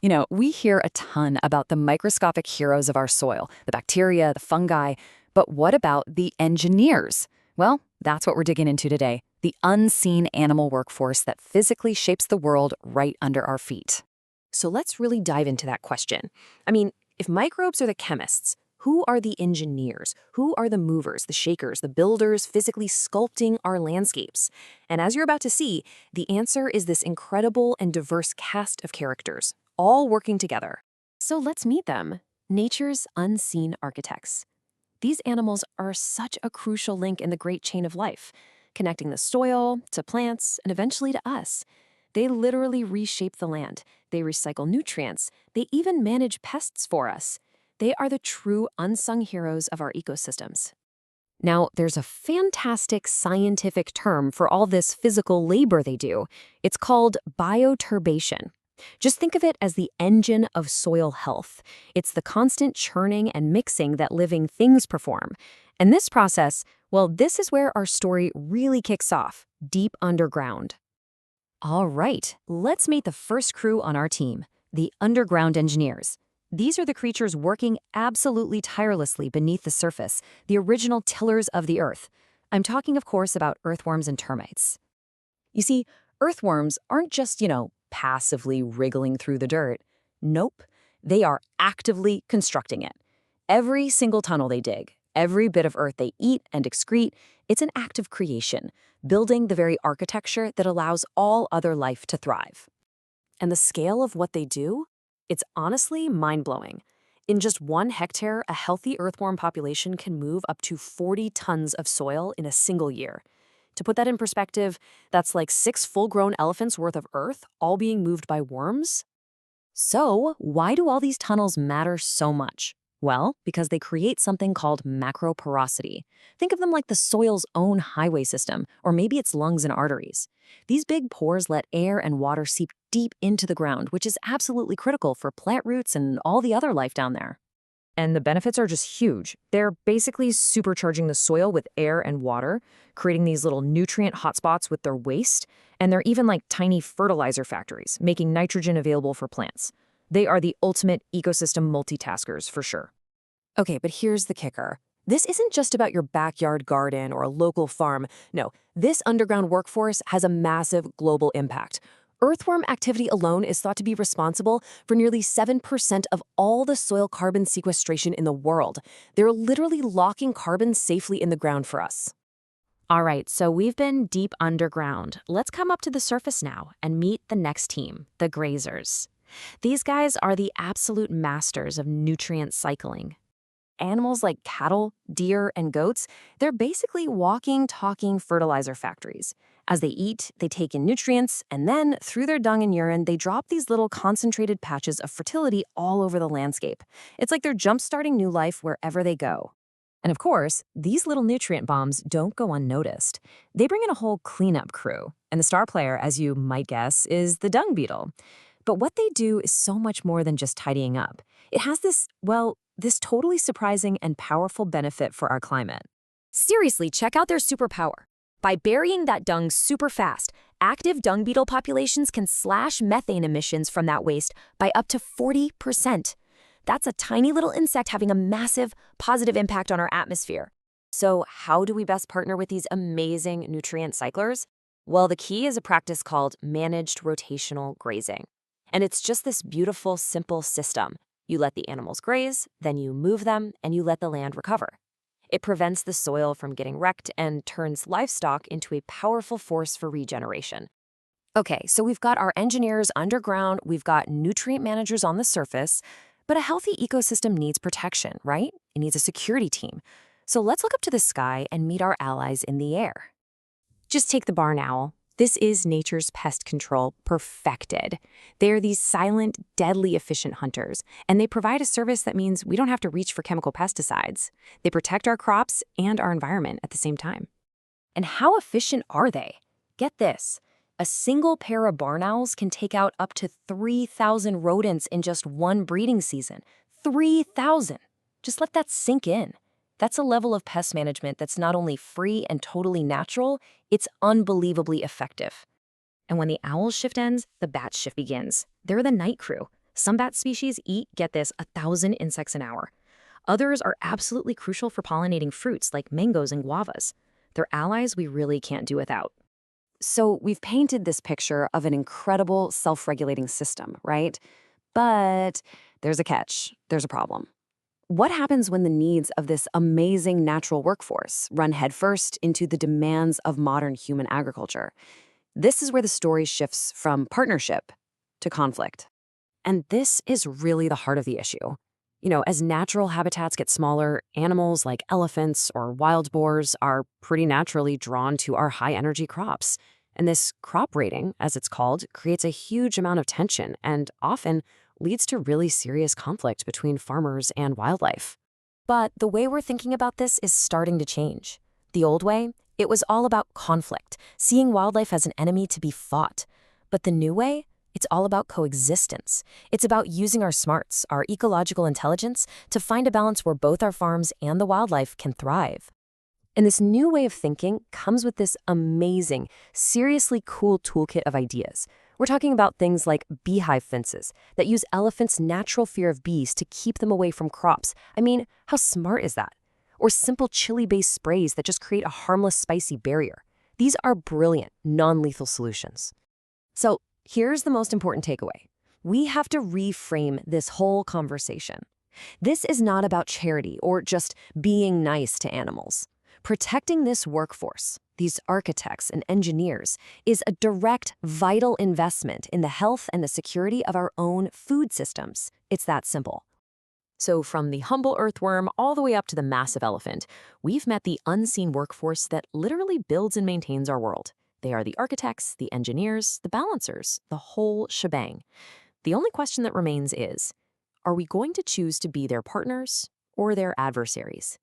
We hear a ton about the microscopic heroes of our soil, the bacteria, the fungi, but what about the engineers? Well, that's what we're digging into today, the unseen animal workforce that physically shapes the world right under our feet. So let's really dive into that question. If microbes are the chemists, who are the engineers? Who are the movers, the shakers, the builders physically sculpting our landscapes? And as you're about to see, the answer is this incredible and diverse cast of characters, all working together. So let's meet them, nature's unseen architects. These animals are such a crucial link in the great chain of life, connecting the soil to plants and eventually to us. They literally reshape the land. They recycle nutrients. They even manage pests for us. They are the true unsung heroes of our ecosystems. Now, there's a fantastic scientific term for all this physical labor they do. It's called bioturbation. Just think of it as the engine of soil health. It's the constant churning and mixing that living things perform. And this process, well, this is where our story really kicks off, deep underground. All right, let's meet the first crew on our team, the underground engineers. These are the creatures working absolutely tirelessly beneath the surface, the original tillers of the earth. I'm talking, of course, about earthworms and termites. You see, earthworms aren't just, passively wriggling through the dirt. Nope, they are actively constructing it. Every single tunnel they dig, every bit of earth they eat and excrete, it's an act of creation, building the very architecture that allows all other life to thrive. And the scale of what they do? It's honestly mind-blowing. In just 1 hectare, a healthy earthworm population can move up to 40 tons of soil in a single year. To put that in perspective, that's like 6 full-grown elephants' worth of earth, all being moved by worms. So, why do all these tunnels matter so much? Well, because they create something called macroporosity. Think of them like the soil's own highway system, or maybe its lungs and arteries. These big pores let air and water seep deep into the ground, which is absolutely critical for plant roots and all the other life down there. And the benefits are just huge. They're basically supercharging the soil with air and water, creating these little nutrient hotspots with their waste, and they're even like tiny fertilizer factories, making nitrogen available for plants. They are the ultimate ecosystem multitaskers for sure. Okay, but here's the kicker. This isn't just about your backyard garden or a local farm. No, this underground workforce has a massive global impact. Earthworm activity alone is thought to be responsible for nearly 7% of all the soil carbon sequestration in the world. They're literally locking carbon safely in the ground for us. All right, so we've been deep underground. Let's come up to the surface now and meet the next team, the Grazers. These guys are the absolute masters of nutrient cycling. Animals like cattle, deer, and goats, they're basically walking, talking fertilizer factories. As they eat, they take in nutrients, and then, through their dung and urine, they drop these little concentrated patches of fertility all over the landscape. It's like they're jump-starting new life wherever they go. And of course, these little nutrient bombs don't go unnoticed. They bring in a whole cleanup crew, and the star player, as you might guess, is the dung beetle. But what they do is so much more than just tidying up. It has this totally surprising and powerful benefit for our climate. Seriously, check out their superpower. By burying that dung super fast, active dung beetle populations can slash methane emissions from that waste by up to 40%. That's a tiny little insect having a massive positive impact on our atmosphere. So how do we best partner with these amazing nutrient cyclers? Well, the key is a practice called managed rotational grazing. And it's just this beautiful, simple system. You let the animals graze, then you move them, and you let the land recover. It prevents the soil from getting wrecked and turns livestock into a powerful force for regeneration. Okay, so we've got our engineers underground, we've got nutrient managers on the surface, but a healthy ecosystem needs protection, right? It needs a security team. So let's look up to the sky and meet our allies in the air. Just take the barn owl. This is nature's pest control perfected. They're these silent, deadly efficient hunters, and they provide a service that means we don't have to reach for chemical pesticides. They protect our crops and our environment at the same time. And how efficient are they? Get this. A single pair of barn owls can take out up to 3,000 rodents in just one breeding season. 3,000! Just let that sink in. That's a level of pest management that's not only free and totally natural, it's unbelievably effective. And when the owl shift ends, the bat shift begins. They're the night crew, Some bat species eat, get this, 1,000 insects an hour. Others are absolutely crucial for pollinating fruits like mangoes and guavas. They're allies we really can't do without. So we've painted this picture of an incredible self-regulating system, right? But there's a catch. There's a problem. What happens when the needs of this amazing natural workforce run headfirst into the demands of modern human agriculture? This is where the story shifts from partnership to conflict. And this is really the heart of the issue. As natural habitats get smaller, animals like elephants or wild boars are pretty naturally drawn to our high-energy crops. And this crop raiding, as it's called, creates a huge amount of tension and often leads to really serious conflict between farmers and wildlife. But the way we're thinking about this is starting to change. The old way, it was all about conflict, seeing wildlife as an enemy to be fought. But the new way, it's all about coexistence. It's about using our smarts, our ecological intelligence, to find a balance where both our farms and the wildlife can thrive. And this new way of thinking comes with this amazing, seriously cool toolkit of ideas. We're talking about things like beehive fences that use elephants' natural fear of bees to keep them away from crops. I mean, how smart is that? Or simple chili-based sprays that just create a harmless, spicy barrier. These are brilliant, non-lethal solutions. So here's the most important takeaway. We have to reframe this whole conversation. This is not about charity or just being nice to animals. Protecting this workforce, these architects and engineers, is a direct, vital investment in the health and the security of our own food systems. It's that simple. So from the humble earthworm all the way up to the massive elephant, we've met the unseen workforce that literally builds and maintains our world. They are the architects, the engineers, the balancers, the whole shebang. The only question that remains is, are we going to choose to be their partners or their adversaries?